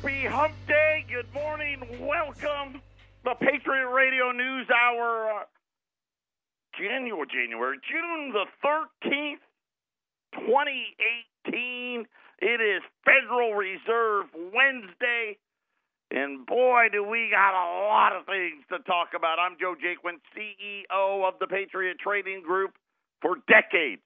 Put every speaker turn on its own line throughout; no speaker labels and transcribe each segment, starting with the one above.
Happy Hump Day. Good morning. Welcome. The Patriot Radio News Hour. June the 13th, 2018. It is Federal Reserve Wednesday. And boy, do we got a lot of things to talk about. I'm Joe Jaquin, CEO of the Patriot Trading Group. For decades,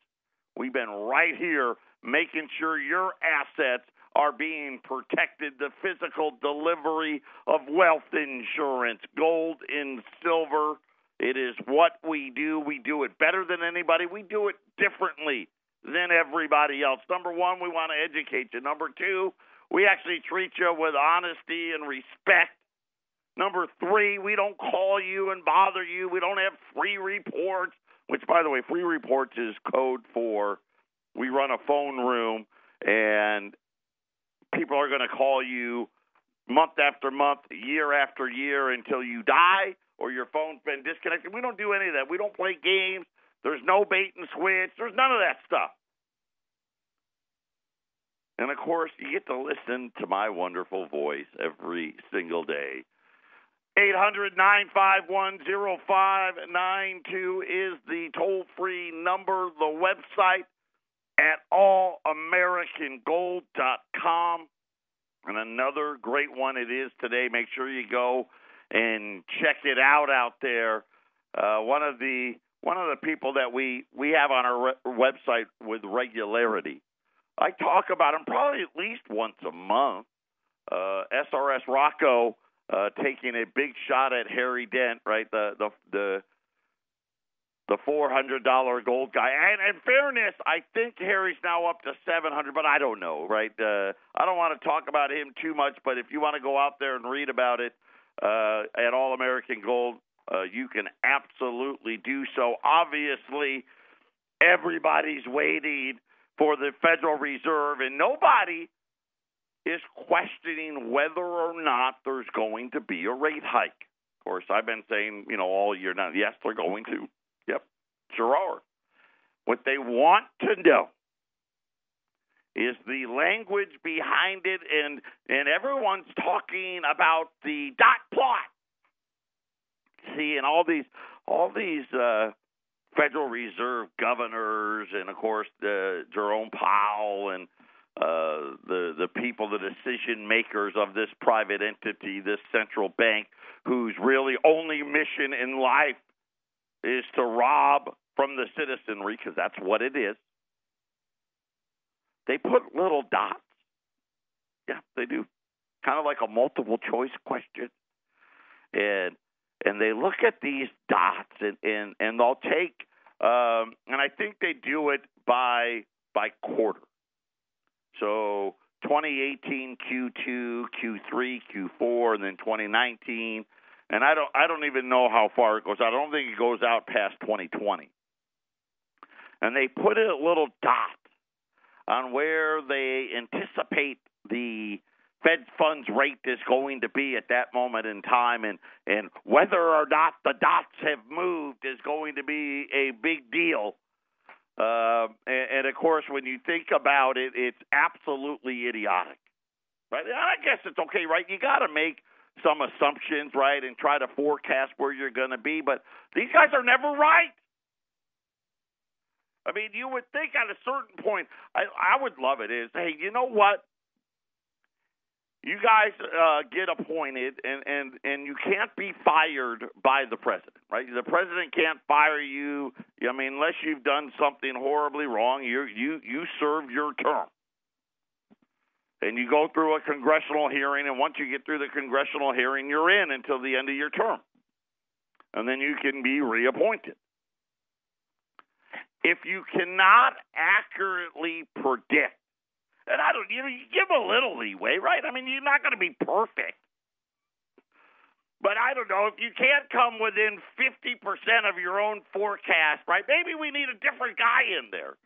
we've been right here making sure your assets are being protected. The physical delivery of wealth insurance, gold and silver. It is what we do. We do it better than anybody. We do it differently than everybody else. Number one, we want to educate you. Number two, we actually treat you with honesty and respect. Number three, we don't call you and bother you. We don't have free reports, which, by the way, free reports is code for we run a phone room and people are going to call you month after month, year after year until you die or your phone's been disconnected. We don't do any of that. We don't play games. There's no bait and switch. There's none of that stuff. And, of course, you get to listen to my wonderful voice every single day. 800-951-0592 is the toll-free number. The website at allamericangold.com. And another great one it is today. Make sure you go and check it out there. One of the people that we have on our website with regularity. I talk about him probably at least once a month. SRS Rocco taking a big shot at Harry Dent, right? The $400 gold guy. And in fairness, I think Harry's now up to $700, but I don't know, right? I don't want to talk about him too much, but if you want to go out there and read about it at All American Gold, you can absolutely do so. Obviously, everybody's waiting for the Federal Reserve, and nobody is questioning whether or not there's going to be a rate hike. Of course, I've been saying, all year now, yes, they're going to. Yep, sure are. What they want to know is the language behind it, and everyone's talking about the dot plot. See, and all these Federal Reserve governors, and of course Jerome Powell, and the people, the decision makers of this private entity, this central bank, whose really only mission in life is to rob from the citizenry, because that's what it is. They put little dots. Yeah, they do. Kind of like a multiple choice question. And they look at these dots and they'll take, and I think they do it by quarter. So 2018 Q2, Q3, Q4, and then 2019. And I don't even know how far it goes out. I don't think it goes out past 2020. And they put a little dot on where they anticipate the Fed funds rate is going to be at that moment in time, and whether or not the dots have moved is going to be a big deal. And of course, when you think about it, it's absolutely idiotic, right? And I guess it's okay, right? You got to make some assumptions, right, and try to forecast where you're going to be, but these guys are never right. I mean, you would think at a certain point, I would love it, is, hey, you know what? You guys get appointed, and you can't be fired by the president, right? The president can't fire you. I mean, unless you've done something horribly wrong, you serve your term. And you go through a congressional hearing, and once you get through the congressional hearing, you're in until the end of your term. And then you can be reappointed. If you cannot accurately predict, and you give a little leeway, right? I mean, you're not going to be perfect. But I don't know, if you can't come within 50% of your own forecast, right, maybe we need a different guy in there.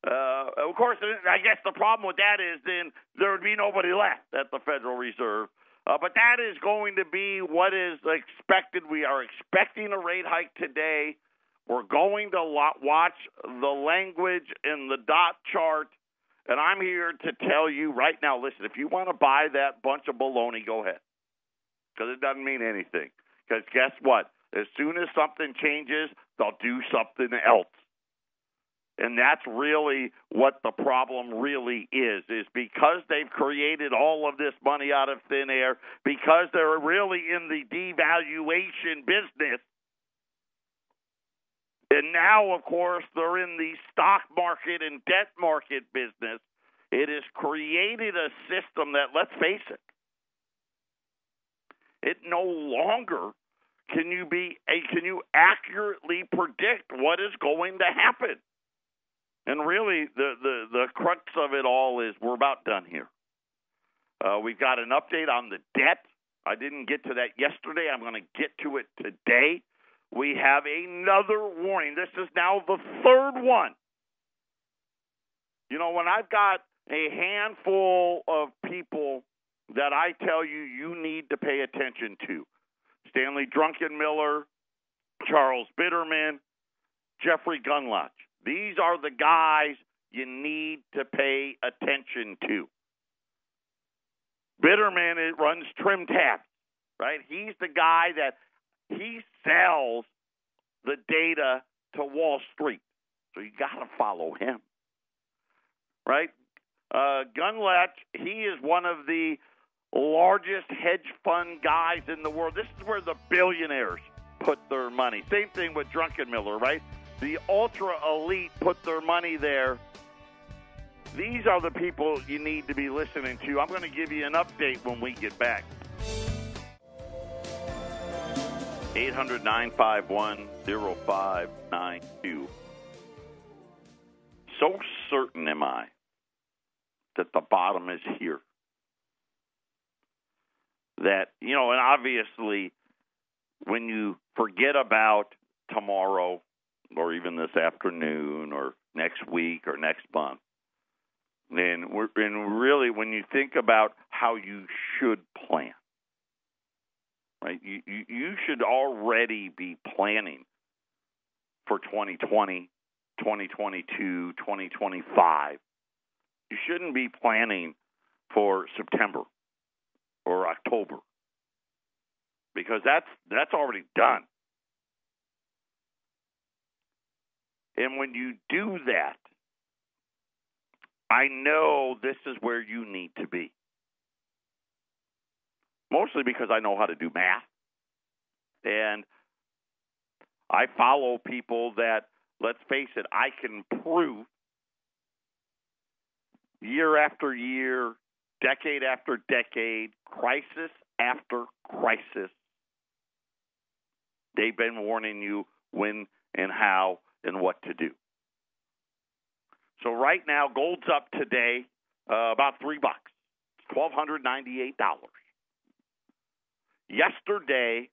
Of course, I guess the problem with that is then there would be nobody left at the Federal Reserve. But that is going to be what is expected. We are expecting a rate hike today. We're going to watch the language in the dot chart. And I'm here to tell you right now, listen, if you want to buy that bunch of baloney, go ahead. Because it doesn't mean anything. Because guess what? As soon as something changes, they'll do something else. And that's really what the problem really is because they've created all of this money out of thin air, because they're really in the devaluation business. And now, of course, they're in the stock market and debt market business. It has created a system that, let's face it, it no longer can you accurately predict what is going to happen. And really, the crux of it all is we're about done here. We've got an update on the debt. I didn't get to that yesterday. I'm going to get to it today. We have another warning. This is now the third one. You know, when I've got a handful of people that I tell you need to pay attention to, Stanley Druckenmiller, Charles Bitterman, Jeffrey Gundlach. These are the guys you need to pay attention to. Bitterman, it runs Trim Tabs, right? He's the guy that he sells the data to Wall Street. So you got to follow him, right? Gundlach, he is one of the largest hedge fund guys in the world. This is where the billionaires put their money. Same thing with Druckenmiller, right? The ultra elite put their money there. These are the people you need to be listening to. I'm going to give you an update when we get back. 800-951-0592. So certain am I that the bottom is here. That, you know, and obviously when you forget about tomorrow or even this afternoon or next week or next month, and really when you think about how you should plan, right? You should already be planning for 2020, 2022, 2025. You shouldn't be planning for September or October, because that's already done. And when you do that, I know this is where you need to be. Mostly because I know how to do math. And I follow people that, let's face it, I can prove year after year, decade after decade, crisis after crisis, they've been warning you when and how and what to do. So right now, gold's up today about $3. It's $1,298. Yesterday,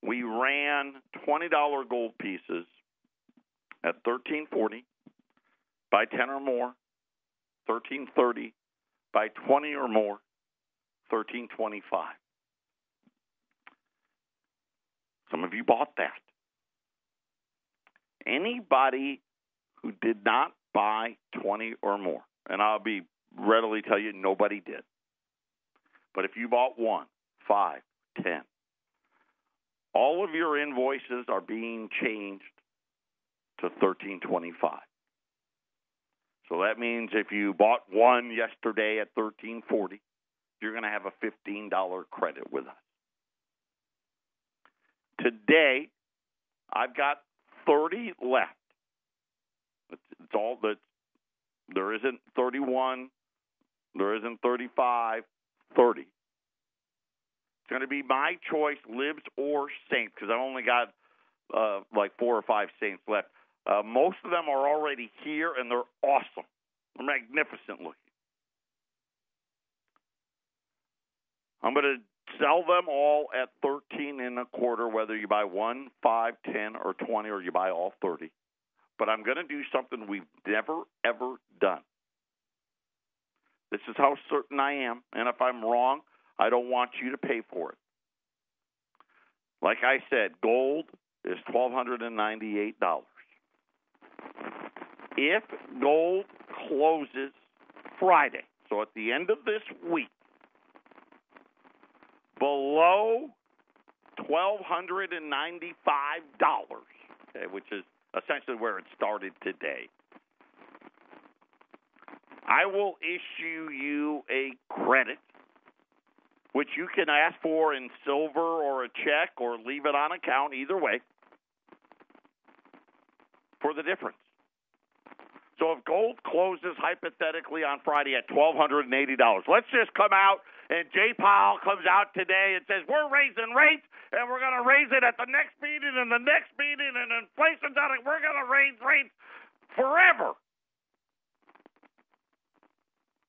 we ran $20 gold pieces at $1,340 by 10 or more, $1,330 by 20 or more, $1,325. Some of you bought that. Anybody who did not buy 20 or more, and I'll be readily tell you nobody did. But if you bought 1, 5, 10, all of your invoices are being changed to $1,325. So that means if you bought 1 yesterday at $1,340, you're going to have a $15 credit with us. Today, I've got 30 left. It's all that. There isn't 31. There isn't 35. 30. It's going to be my choice, libs or saints, because I've only got like 4 or 5 saints left. Most of them are already here, and they're awesome. They're magnificent looking. I'm going to sell them all at 13 and a quarter, whether you buy 1, 5, 10, or 20, or you buy all 30. But I'm going to do something we've never, ever done. This is how certain I am, and if I'm wrong, I don't want you to pay for it. Like I said, gold is $1,298. If gold closes Friday, so at the end of this week, below $1,295, okay, which is essentially where it started today, I will issue you a credit, which you can ask for in silver or a check or leave it on account, either way, for the difference. So if gold closes hypothetically on Friday at $1,280, let's just come out and Jay Powell comes out today and says, we're raising rates and we're going to raise it at the next meeting and the next meeting and inflation's out. We're going to raise rates forever.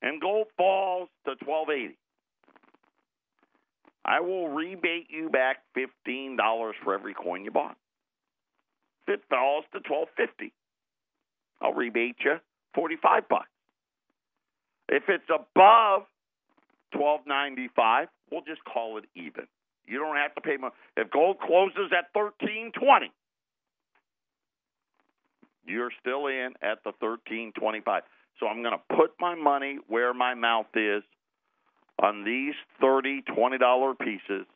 And gold falls to $1,280. I will rebate you back $15 for every coin you bought. If it falls to $1,250, I'll rebate you $45. If it's above $1,295, we'll just call it even. You don't have to pay much. If gold closes at $1,320, you're still in at the $1,325. So I'm going to put my money where my mouth is on these $30, $20 pieces.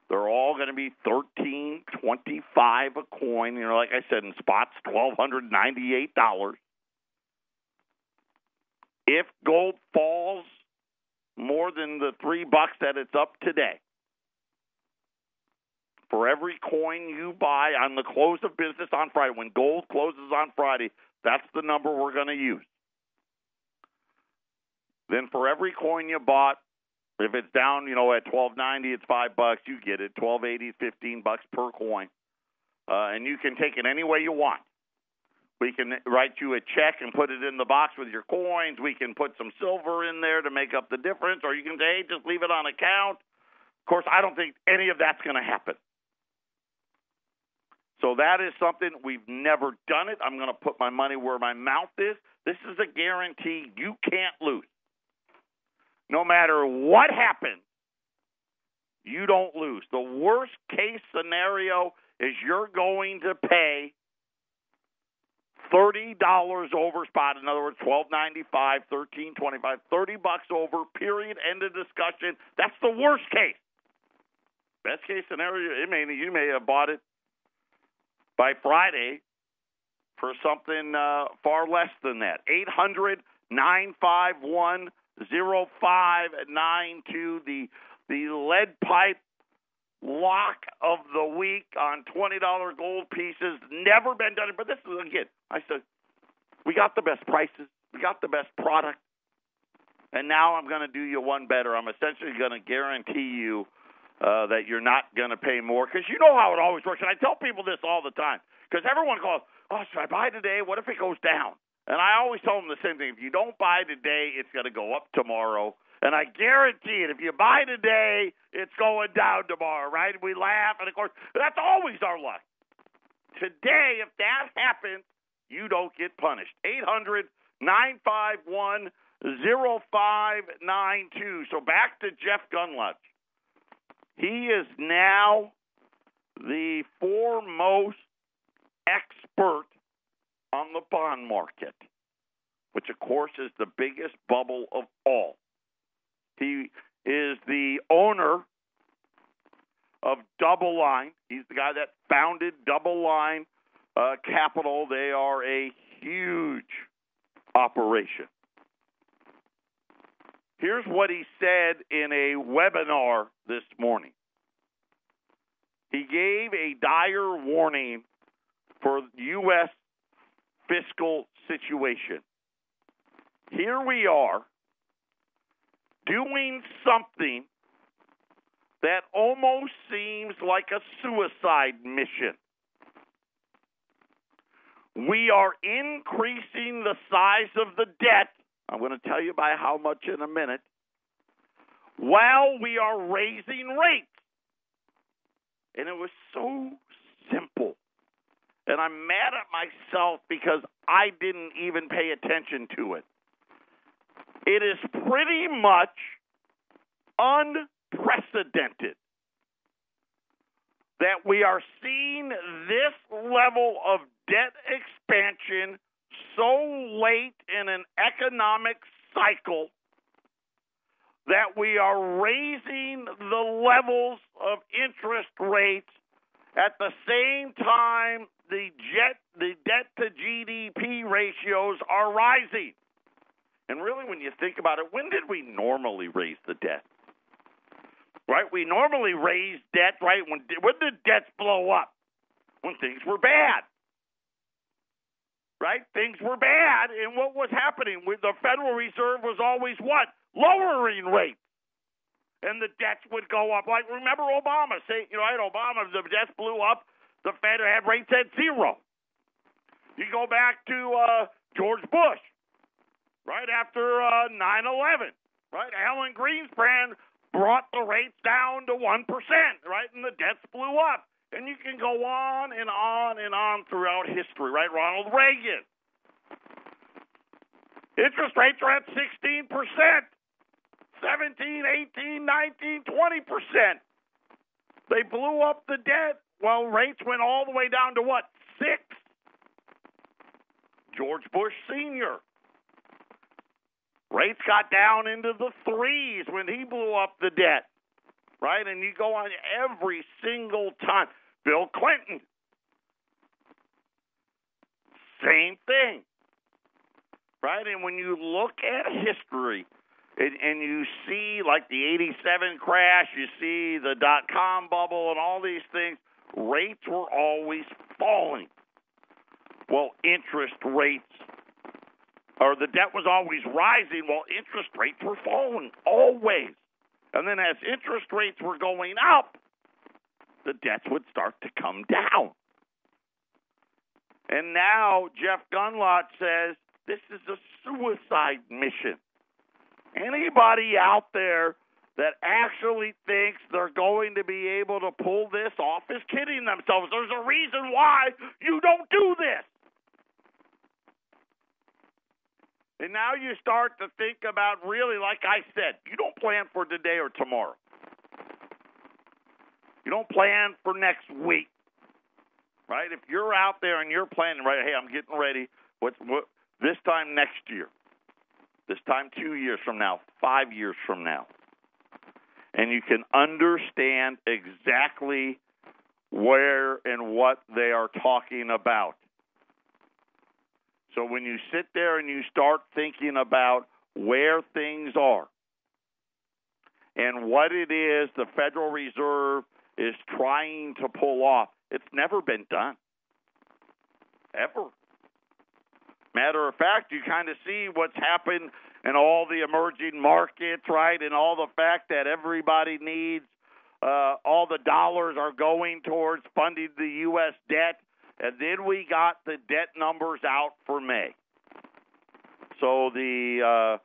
They're all going to be $1,325 a coin. You know, like I said, in spots, $1,298. If gold falls more than the $3 that it's up today, for every coin you buy on the close of business on Friday, when gold closes on Friday, that's the number we're going to use. Then for every coin you bought, if it's down, at $1,290, it's $5. You get it. $1,280 is $15 per coin, and you can take it any way you want. We can write you a check and put it in the box with your coins. We can put some silver in there to make up the difference, or you can say, hey, just leave it on account. Of course, I don't think any of that's going to happen. So that is something we've never done it. I'm going to put my money where my mouth is. This is a guarantee you can't lose. No matter what happens, you don't lose. The worst case scenario is you're going to pay $30 over spot. In other words, $1,295, $1,325, $30 over, period, end of discussion. That's the worst case. Best case scenario, you may have bought it by Friday for something far less than that. 800-951-0592, the lead pipe lock of the week on $20 gold pieces. Never been done. But this is, again, I said, we got the best prices. We got the best product. And now I'm going to do you one better. I'm essentially going to guarantee you that you're not going to pay more. Because you know how it always works. And I tell people this all the time. Because everyone goes, oh, should I buy today? What if it goes down? And I always tell them the same thing. If you don't buy today, it's going to go up tomorrow. And I guarantee it, if you buy today, it's going down tomorrow, right? We laugh, and of course, that's always our luck. Today, if that happens, you don't get punished. 800-951-0592. So back to Jeff Gunlutch. He is now the foremost expert on the bond market, which, of course, is the biggest bubble of all. He is the owner of Double Line. He's the guy that founded Double Line Capital. They are a huge operation. Here's what he said in a webinar this morning. He gave a dire warning for U.S. fiscal situation. Here we are doing something that almost seems like a suicide mission. We are increasing the size of the debt. I'm going to tell you by how much in a minute. While we are raising rates. And it was so simple. And I'm mad at myself because I didn't even pay attention to it. It is pretty much unprecedented that we are seeing this level of debt expansion so late in an economic cycle that we are raising the levels of interest rates at the same time the debt to GDP ratios are rising. And really, when you think about it, when did we normally raise the debt? Right? We normally raise debt, right? When did debts blow up? When things were bad. Right? Things were bad, and what was happening? The Federal Reserve was always what? Lowering rates. And the debts would go up. Like, remember Obama? Obama, the debts blew up, the Fed had rates at zero. You go back to George Bush, right after 9/11, right? Alan Greenspan brought the rates down to 1%, right? And the debts blew up. And you can go on and on and on throughout history, right? Ronald Reagan. Interest rates are at 16%, 17, 18, 19, 20%. They blew up the debt while rates went all the way down to what? 6. George Bush Sr. Rates got down into the 3s when he blew up the debt. Right? And you go on every single time. Bill Clinton, same thing. Right? And when you look at history and you see like the 87 crash, you see the dot-com bubble and all these things, rates were always falling. Well, interest rates, or the debt was always rising while interest rates were falling, always. And then as interest rates were going up, the debts would start to come down. And now Jeff Gunlot says this is a suicide mission. Anybody out there that actually thinks they're going to be able to pull this off is kidding themselves. There's a reason why you don't do this. And now you start to think about, really, like I said, you don't plan for today or tomorrow. You don't plan for next week, right? If you're out there and you're planning, right, hey, I'm getting ready, what this time next year, this time 2 years from now, 5 years from now, and you can understand exactly where and what they are talking about. So when you sit there and you start thinking about where things are and what it is the Federal Reserve is trying to pull off, it's never been done, ever. Matter of fact, you kind of see what's happened in all the emerging markets, right, and all the fact that everybody needs, all the dollars are going towards funding the U.S. debt. And then we got the debt numbers out for May. So the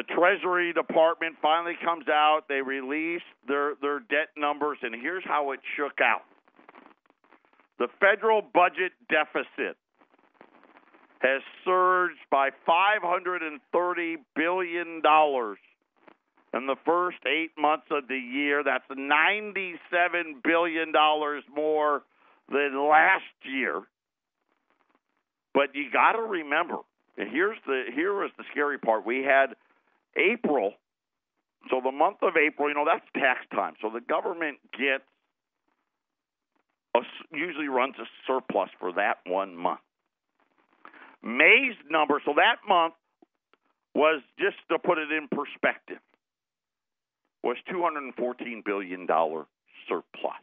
Treasury Department finally comes out. They release their debt numbers, and here's how it shook out. The federal budget deficit has surged by $530 billion in the first 8 months of the year. That's $97 billion more than last year. But you got to remember, and here was the scary part. We had April, so the month of April, that's tax time. So the government usually runs a surplus for that 1 month. May's number, so that month was, just to put it in perspective, was $214 billion surplus.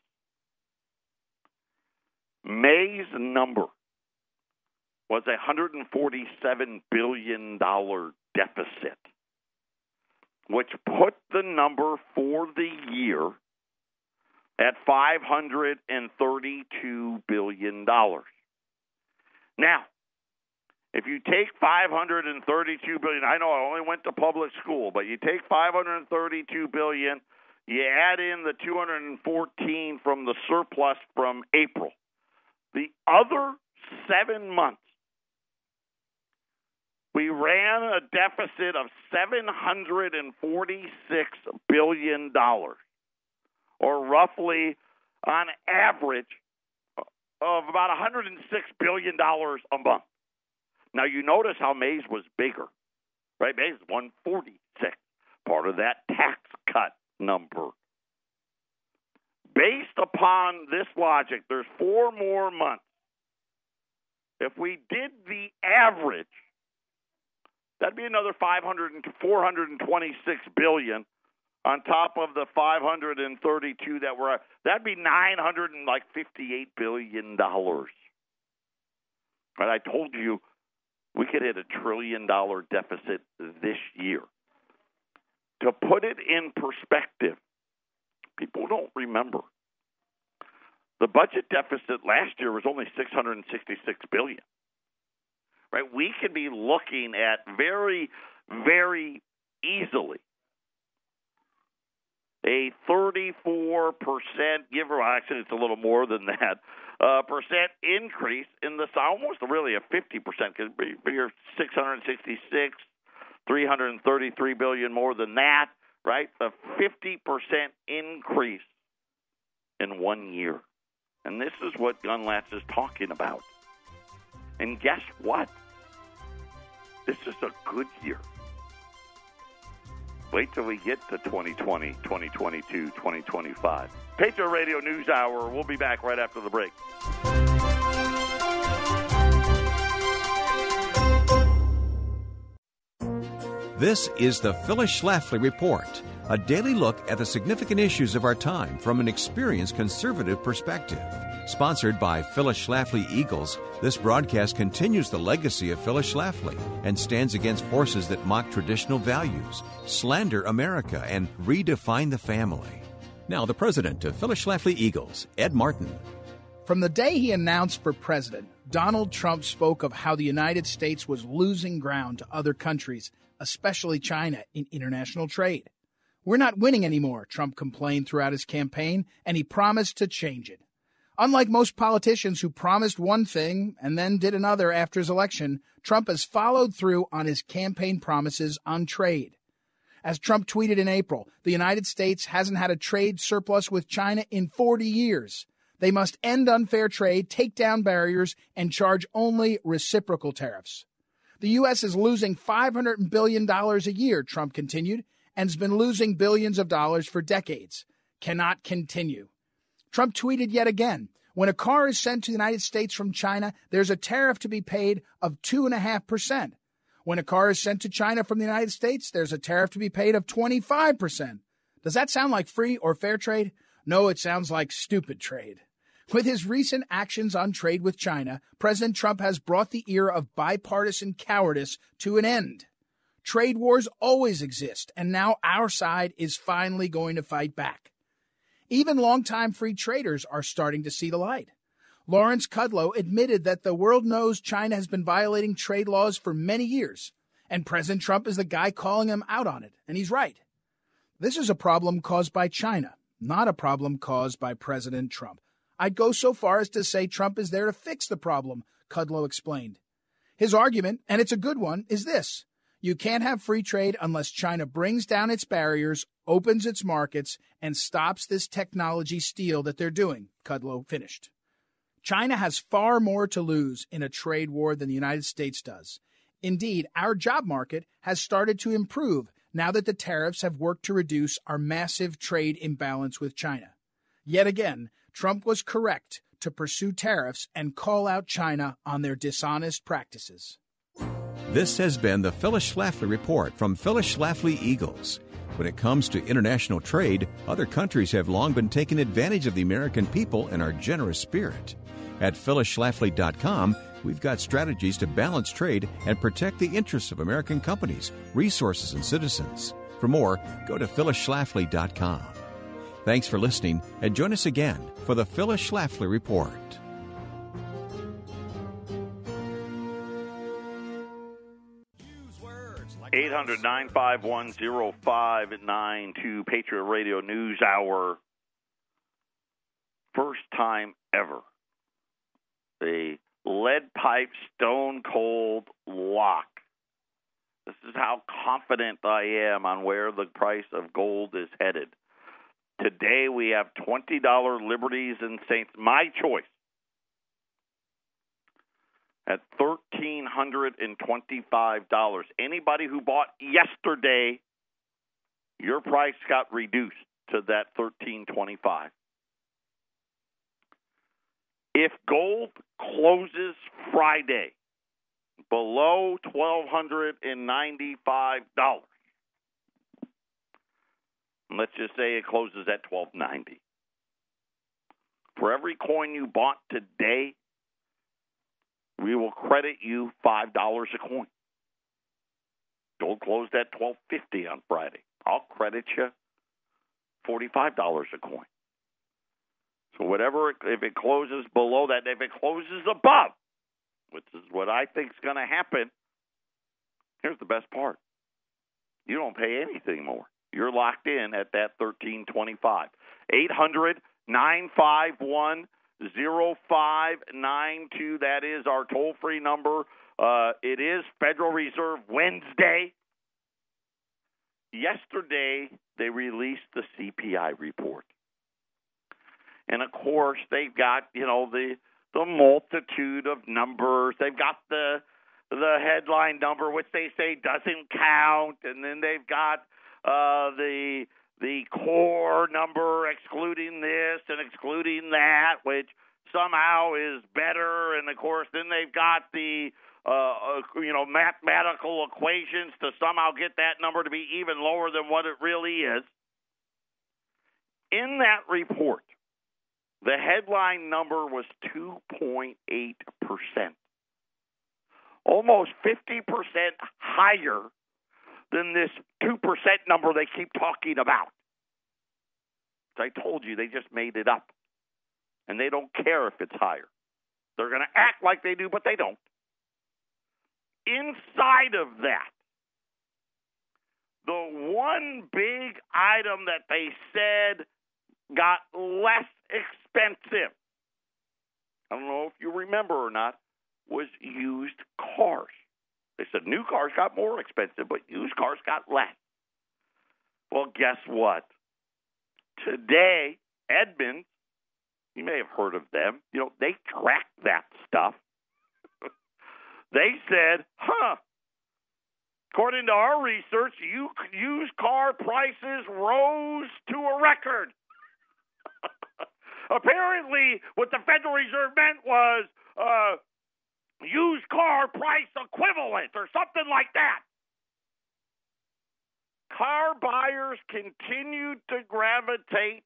May's number was $147 billion deficit, which put the number for the year at $532 billion. Now, if you take $532 billion, I know I only went to public school, but you take $532 billion, you add in the $214 from the surplus from April. The other 7 months, we ran a deficit of $746 billion, or roughly on average of about $106 billion a month. Now, you notice how May's was bigger. right? Base 146, part of that tax cut number. Based upon this logic, there's 4 more months. If we did the average, that'd be another 426 billion on top of the 532 that were. That'd be $958 billion. But I told you we could hit $1 trillion deficit this year. To put it in perspective, people don't remember. The budget deficit last year was only $666 billion. Right? We could be looking at very, very easily a 34% actually it's a little more than that, percent increase in the almost really a 50% because you're 666, 333 billion more than that, right? A 50% increase in 1 year. And this is what Gunlatz is talking about. And guess what? This is a good year. Wait till we get to 2020, 2022, 2025. Patriot Radio News Hour. We'll be back right after the break.
This is the Phyllis Schlafly Report, a daily look at the significant issues of our time from an experienced conservative perspective. Sponsored by Phyllis Schlafly Eagles, this broadcast continues the legacy of Phyllis Schlafly and stands against forces that mock traditional values, slander America, and redefine the family. Now, the president of Phyllis Schlafly Eagles, Ed Martin.
From the day he announced for president, Donald Trump spoke of how the United States was losing ground to other countries, especially China, in international trade. We're not winning anymore, Trump complained throughout his campaign, and he promised to change it. Unlike most politicians who promised one thing and then did another after his election, Trump has followed through on his campaign promises on trade. As Trump tweeted in April, the United States hasn't had a trade surplus with China in 40 years. They must end unfair trade, take down barriers, and charge only reciprocal tariffs. The U.S. is losing $500 billion a year, Trump continued, and has been losing billions of dollars for decades. Cannot continue. Trump tweeted yet again, when a car is sent to the United States from China, there's a tariff to be paid of 2.5%. When a car is sent to China from the United States, there's a tariff to be paid of 25%. Does that sound like free or fair trade? No, it sounds like stupid trade. With his recent actions on trade with China, President Trump has brought the era of bipartisan cowardice to an end. Trade wars always exist, and now our side is finally going to fight back. Even longtime free traders are starting to see the light. Lawrence Kudlow admitted that the world knows China has been violating trade laws for many years, and President Trump is the guy calling him out on it, and he's right. This is a problem caused by China, not a problem caused by President Trump. I'd go so far as to say Trump is there to fix the problem, Kudlow explained. His argument, and it's a good one, is this. You can't have free trade unless China brings down its barriers, opens its markets, and stops this technology steal that they're doing, Kudlow finished. China has far more to lose in a trade war than the United States does. Indeed, our job market has started to improve now that the tariffs have worked to reduce our massive trade imbalance with China. Yet again, Trump was correct to pursue tariffs and call out China on their dishonest practices.
This has been the Phyllis Schlafly Report from Phyllis Schlafly Eagles. When it comes to international trade, other countries have long been taking advantage of the American people and our generous spirit. At phyllisschlafly.com, we've got strategies to balance trade and protect the interests of American companies, resources, and citizens. For more, go to phyllisschlafly.com. Thanks for listening, and join us again for the Phyllis Schlafly Report.
Use 800-951-0592, Patriot Radio News Hour. First time ever. A lead pipe stone cold lock. This is how confident I am on where the price of gold is headed. Today we have $20 Liberties and Saints, my choice. at $1,325. Anybody who bought yesterday, your price got reduced to that $1,325. If gold closes Friday below $1,295, let's just say it closes at $1,290. For every coin you bought today, we will credit you $5 a coin. Gold closed at $1,250 on Friday. I'll credit you $45 a coin. So whatever, if it closes below that, if it closes above, which is what I think is going to happen, here's the best part. You don't pay anything more. You're locked in at that $1,325. 800-951-0592. That is our toll-free number. It is Federal Reserve Wednesday. Yesterday, they released the CPI report. And, of course, they've got, the multitude of numbers. They've got the headline number, which they say doesn't count. And then they've got the core number excluding this and excluding that, which somehow is better. And, of course, then they've got the mathematical equations to somehow get that number to be even lower than what it really is. In that report, the headline number was 2.8%, almost 50% higher than this 2% number they keep talking about. As I told you, they just made it up, and they don't care if it's higher. They're going to act like they do, but they don't. Inside of that, the one big item that they said got less expensive, I don't know if you remember or not, was used cars. They said new cars got more expensive, but used cars got less. Well, guess what? Today, Edmunds, you may have heard of them, they track that stuff. They said, according to our research, used car prices rose to a record. Apparently, what the Federal Reserve meant was used car price equivalent or something like that. Car buyers continued to gravitate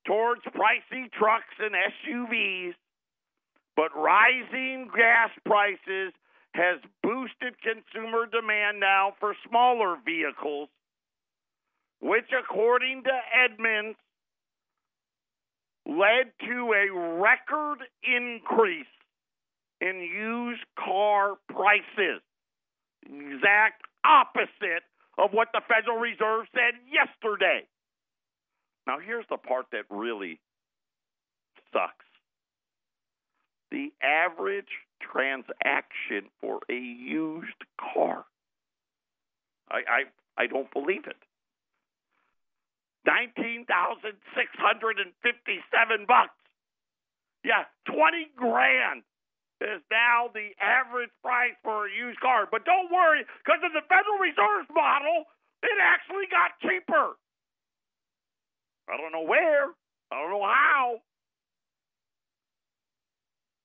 towards pricey trucks and SUVs, but rising gas prices has boosted consumer demand now for smaller vehicles, which, according to Edmunds, led to a record increase in used car prices. Exact opposite of what the Federal Reserve said yesterday. Now, here's the part that really sucks. The average transaction for a used car, I don't believe it. $19,657. Yeah, $20,000 is now the average price for a used car. But don't worry, because of the Federal Reserve's model, it actually got cheaper. I don't know where. I don't know how.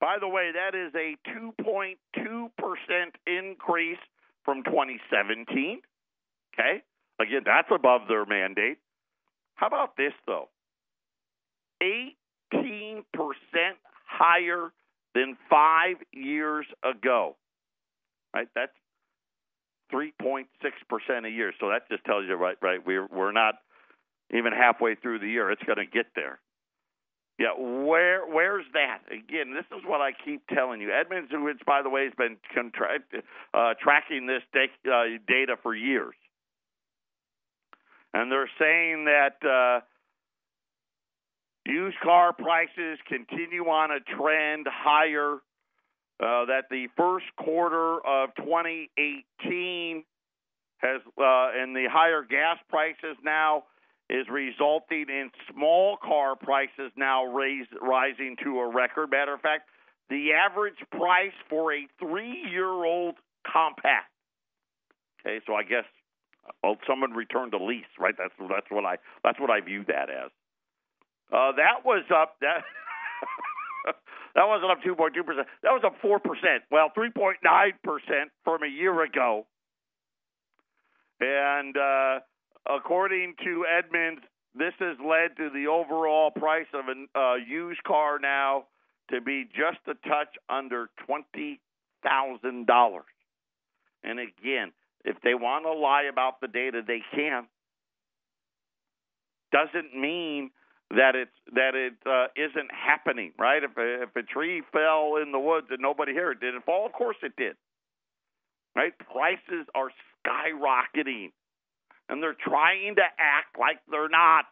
By the way, that is a 2.2% increase from 2017. Okay? Again, that's above their mandate. How about this, though? 18% higher than 5 years ago. Right? That's 3.6% a year. So that just tells you, right, we're not even halfway through the year. It's going to get there. Yeah, where's that? Again, this is what I keep telling you. Edmunds, which, by the way, has been tracking this data for years. And they're saying that used car prices continue on a trend higher, that the first quarter of 2018 has, and the higher gas prices now is resulting in small car prices now rising to a record. Matter of fact, the average price for a 3-year-old compact. Okay, so I guess someone returned a lease, right? That's what I view that as. That was up that that wasn't up 2.2%. That was up 4%. Well, 3.9% from a year ago. And according to Edmunds, this has led to the overall price of a used car now to be just a touch under $20,000. And again, if they want to lie about the data, they can. Doesn't mean that it isn't happening, right? If a tree fell in the woods and nobody heard it, did it fall? Of course it did. Right? Prices are skyrocketing, and they're trying to act like they're not.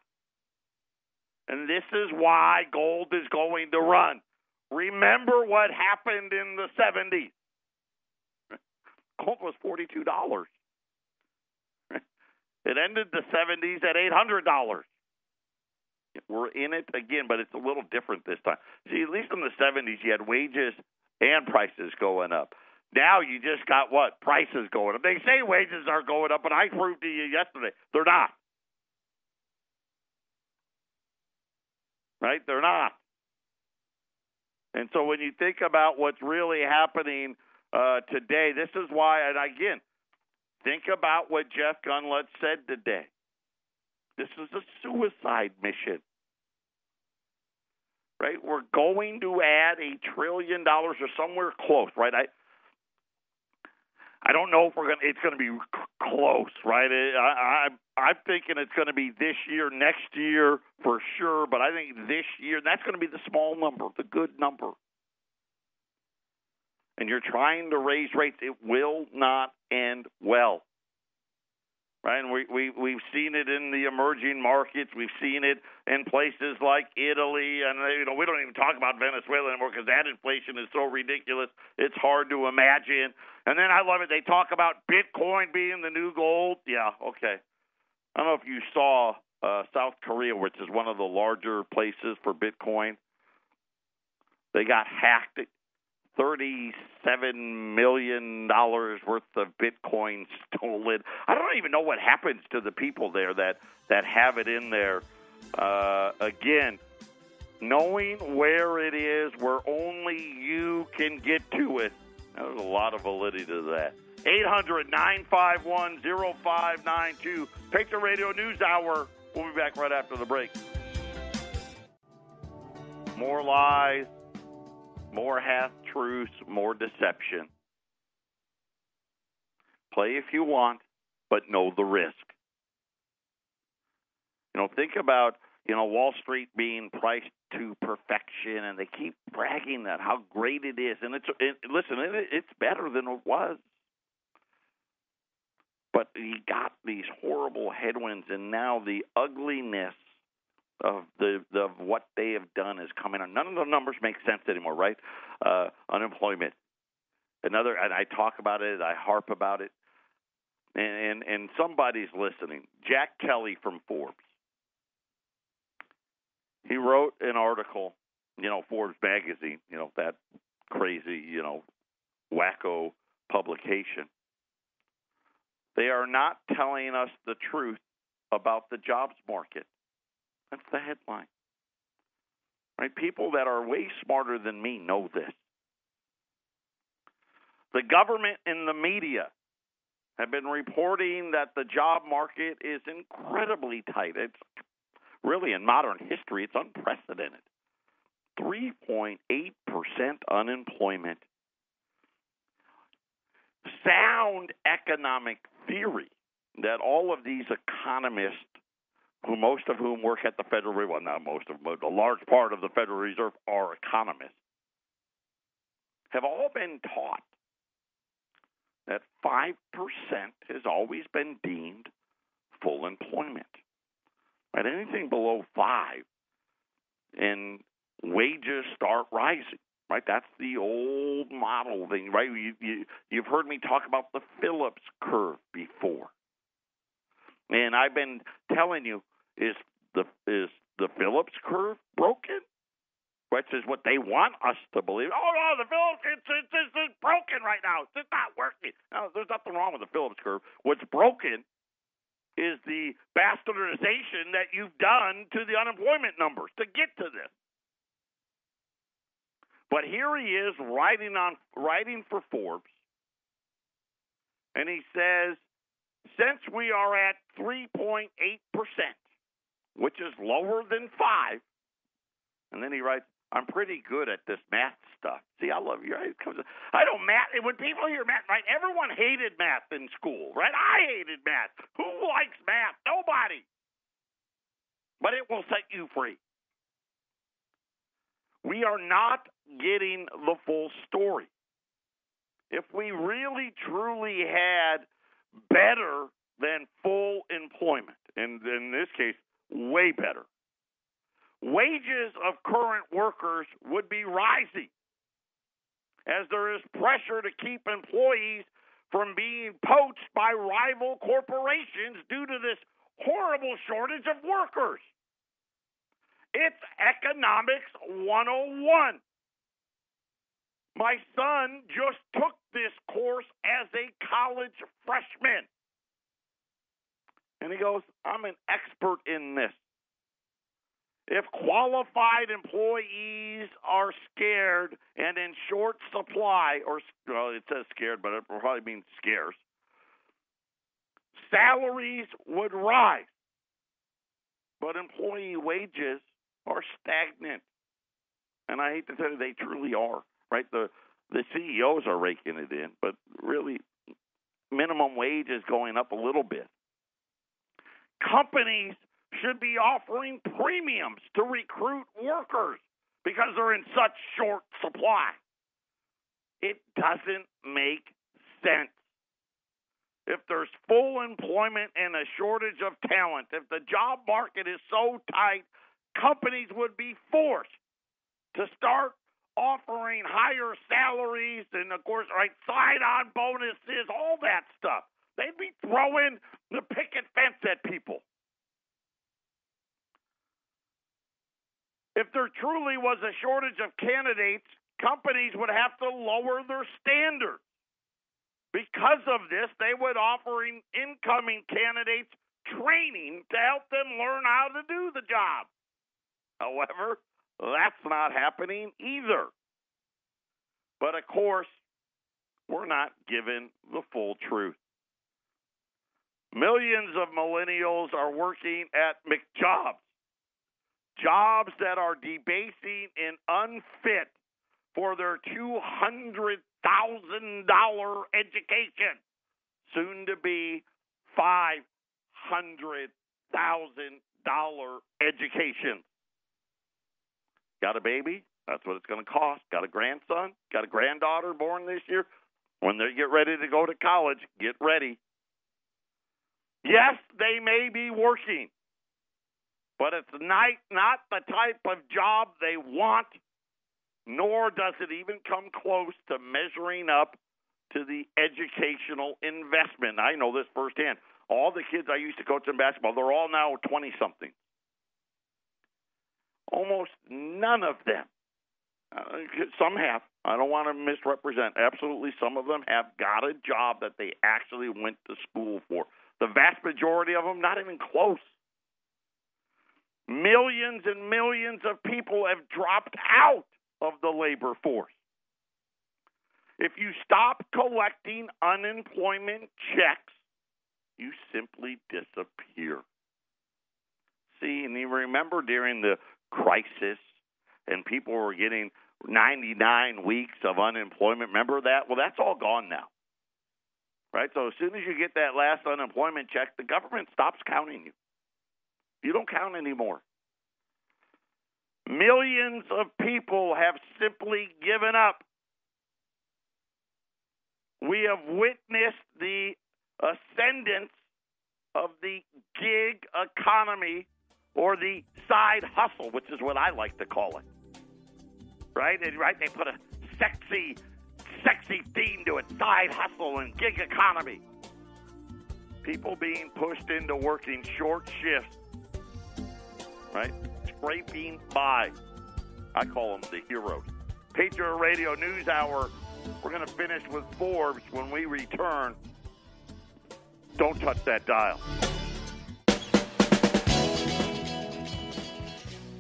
And this is why gold is going to run. Remember what happened in the 70s. Gold was $42. It ended the 70s at $800. We're in it again, but it's a little different this time. See, at least in the 70s, you had wages and prices going up. Now you just got what? Prices going up. They say wages are going up, but I proved to you yesterday they're not. Right? They're not. And so when you think about what's really happening today, this is why, and again, think about what Jeff Gundlach said today. This is a suicide mission. Right? We're going to add $1 trillion or somewhere close, right? I don't know if it's going to be close, right? I'm thinking it's going to be this year, next year for sure, but I think this year, that's going to be the small number, the good number. And you're trying to raise rates. It will not end well. Right, and we've seen it in the emerging markets. We've seen it in places like Italy, and we don't even talk about Venezuela anymore because that inflation is so ridiculous. It's hard to imagine. And then I love it. They talk about Bitcoin being the new gold. Yeah, okay. I don't know if you saw South Korea, which is one of the larger places for Bitcoin. They got hacked. $37 million worth of Bitcoin stolen. I don't even know what happens to the people there that have it in there. Again, knowing where it is, where only you can get to it, there's a lot of validity to that. 800-951-0592. Patriot Radio News Hour. We'll be back right after the break. More lies. More half-truths, more deception. Play if you want, but know the risk. Think about, Wall Street being priced to perfection, and they keep bragging that how great it is. And it's better than it was. But you got these horrible headwinds, and now the ugliness of what they have done is coming on. None of the numbers make sense anymore, right? Unemployment. And I talk about it, I harp about it, and somebody's listening. Jack Kelly from Forbes. He wrote an article, Forbes magazine, that crazy, wacko publication. They are not telling us the truth about the jobs market. That's the headline. Right? People that are way smarter than me know this. The government and the media have been reporting that the job market is incredibly tight. It's really, in modern history, it's unprecedented. 3.8% unemployment. Sound economic theory that all of these economists, most of whom work at the Federal Reserve, well, not most of them, but a large part of the Federal Reserve are economists, have all been taught that 5% has always been deemed full employment. Right? Anything below 5 and wages start rising. Right? That's the old model thing, right? You've heard me talk about the Phillips curve before. And I've been telling you, is the Phillips curve broken? which is what they want us to believe. Oh, no, the Phillips, it's broken right now. It's just not working. No, there's nothing wrong with the Phillips curve. What's broken is the bastardization that you've done to the unemployment numbers to get to this. But here he is writing for Forbes, and he says, since we are at 3.8%, which is lower than 5%, and then he writes, I'm pretty good at this math stuff. See, I love you. I don't math. When people hear math, right, everyone hated math in school, right? I hated math. Who likes math? Nobody. But it will set you free. We are not getting the full story. If we really, truly had better than full employment, and in this case, way better, wages of current workers would be rising as there is pressure to keep employees from being poached by rival corporations due to this horrible shortage of workers. It's Economics 101. My son just took this course as a college freshman. And he goes, I'm an expert in this. If qualified employees are scared and in short supply, it says scared, but it probably means scarce, salaries would rise. But employee wages are stagnant. And I hate to tell you, they truly are, right? The CEOs are raking it in, but really, minimum wage is going up a little bit. Companies should be offering premiums to recruit workers because they're in such short supply. It doesn't make sense. If there's full employment and a shortage of talent, if the job market is so tight, companies would be forced to start offering higher salaries and, of course, right, sign-on bonuses, all that stuff. They'd be throwing the picket fence at people. If there truly was a shortage of candidates, companies would have to lower their standards. Because of this, they would offer incoming candidates training to help them learn how to do the job. However, that's not happening either. But, of course, we're not given the full truth. Millions of millennials are working at McJobs. Jobs that are debasing and unfit for their $200,000 education, soon to be $500,000 education. Got a baby? That's what it's going to cost. Got a grandson? Got a granddaughter born this year? When they get ready to go to college, get ready. Yes, they may be working, but it's not the type of job they want, nor does it even come close to measuring up to the educational investment. I know this firsthand. All the kids I used to coach in basketball, they're all now 20-something. Almost none of them. Some have. I don't want to misrepresent. Absolutely, some of them have got a job that they actually went to school for. The vast majority of them, not even close. Millions and millions of people have dropped out of the labor force. If you stop collecting unemployment checks, you simply disappear. See, and you remember during the crisis and people were getting 99 weeks of unemployment. Remember that? Well, that's all gone now. Right? So as soon as you get that last unemployment check, the government stops counting you. You don't count anymore. Millions of people have simply given up. We have witnessed the ascendance of the gig economy, or the side hustle, which is what I like to call it. Right? And they put a sexy theme to it, side hustle and gig economy. People being pushed into working short shifts, right? Scraping by. I call them the heroes. Patriot Radio News Hour. We're going to finish with Forbes when we return. Don't touch that dial.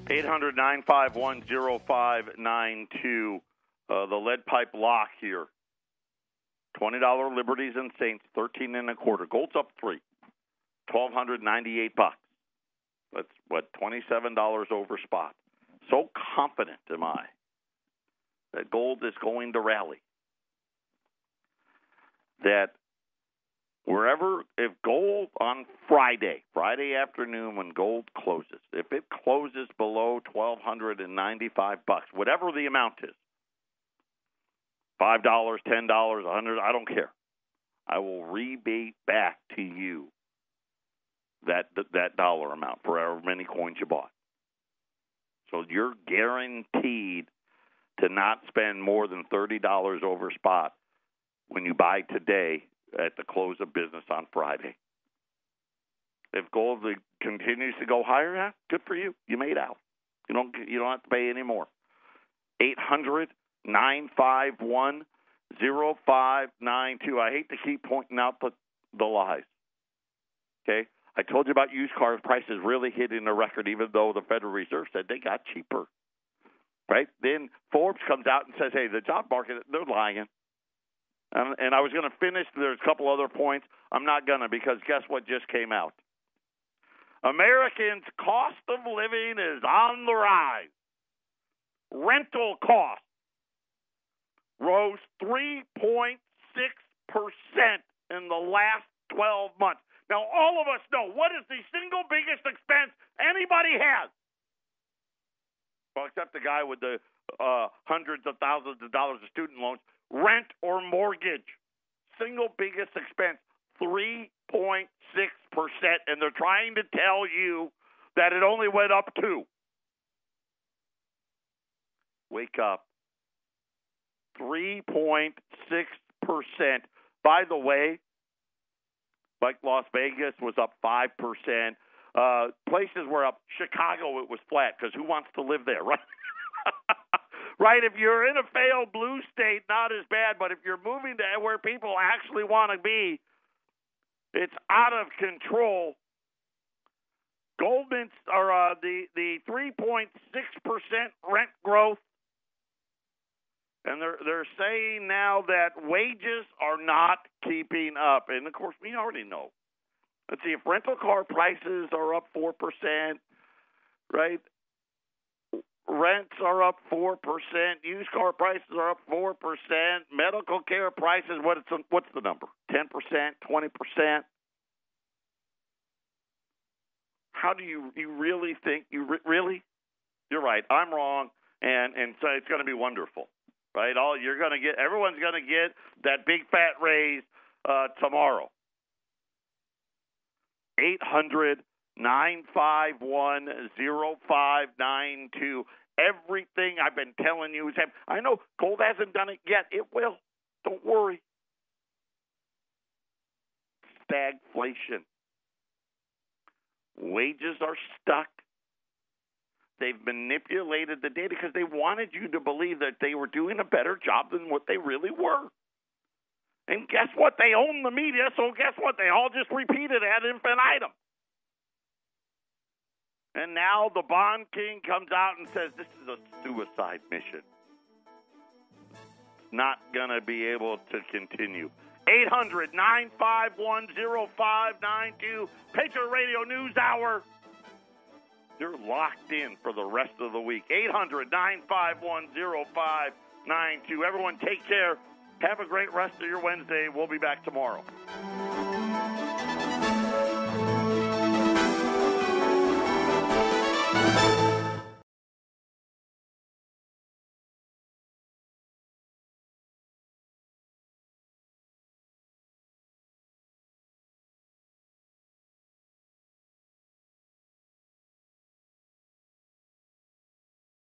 800-951-0592. The lead pipe lock here. $20 Liberties and Saints, 13 and a quarter. Gold's up $3. $1,298. That's what, $27 over spot. So confident am I that gold is going to rally. That wherever, if gold on Friday afternoon when gold closes, if it closes below $1,295, whatever the amount is, $5, $10, $100, I don't care. I will rebate back to you that dollar amount for however many coins you bought. So you're guaranteed to not spend more than $30 over spot when you buy today at the close of business on Friday. If gold continues to go higher, yeah, good for you. You made out. You don't have to pay any more. 800-951-0592. I hate to keep pointing out the lies. Okay? I told you about used car prices really hitting a record, even though the Federal Reserve said they got cheaper. Right? Then Forbes comes out and says, hey, the job market, they're lying. And I was going to finish. There's a couple other points. I'm not going to, because guess what just came out? Americans' cost of living is on the rise. Rental costs rose 3.6% in the last 12 months. Now, all of us know, what is the single biggest expense anybody has? Well, except the guy with the hundreds of thousands of dollars of student loans, rent or mortgage. Single biggest expense, 3.6%. And they're trying to tell you that it only went up 2%. Wake up. 3.6%. By the way, like Las Vegas was up 5%. Places were up. Chicago, it was flat, because who wants to live there, right? Right, if you're in a failed blue state, not as bad, but if you're moving to where people actually want to be, it's out of control. Goldman's, or the 3.6% rent growth, and they're saying now that wages are not keeping up. And, of course, we already know. Let's see, if rental car prices are up 4%, right? Rents are up 4%. Used car prices are up 4%. Medical care prices, what's the number? 10%, 20%? How do you really think? Really? You're right. I'm wrong, and so it's going to be wonderful, right? Everyone's going to get that big fat raise tomorrow. 800-951-0592. Everything I've been telling you is happening. I know gold hasn't done it yet. It will. Don't worry. Stagflation. Wages are stuck. They've manipulated the data because they wanted you to believe that they were doing a better job than what they really were. And guess what? They own the media, so guess what? They all just repeat it ad infinitum. And now the bond king comes out and says this is a suicide mission. Not going to be able to continue. 800-951-0592, Patriot Radio News Hour. You're locked in for the rest of the week. 800-951-0592. Everyone take care. Have a great rest of your Wednesday. We'll be back tomorrow.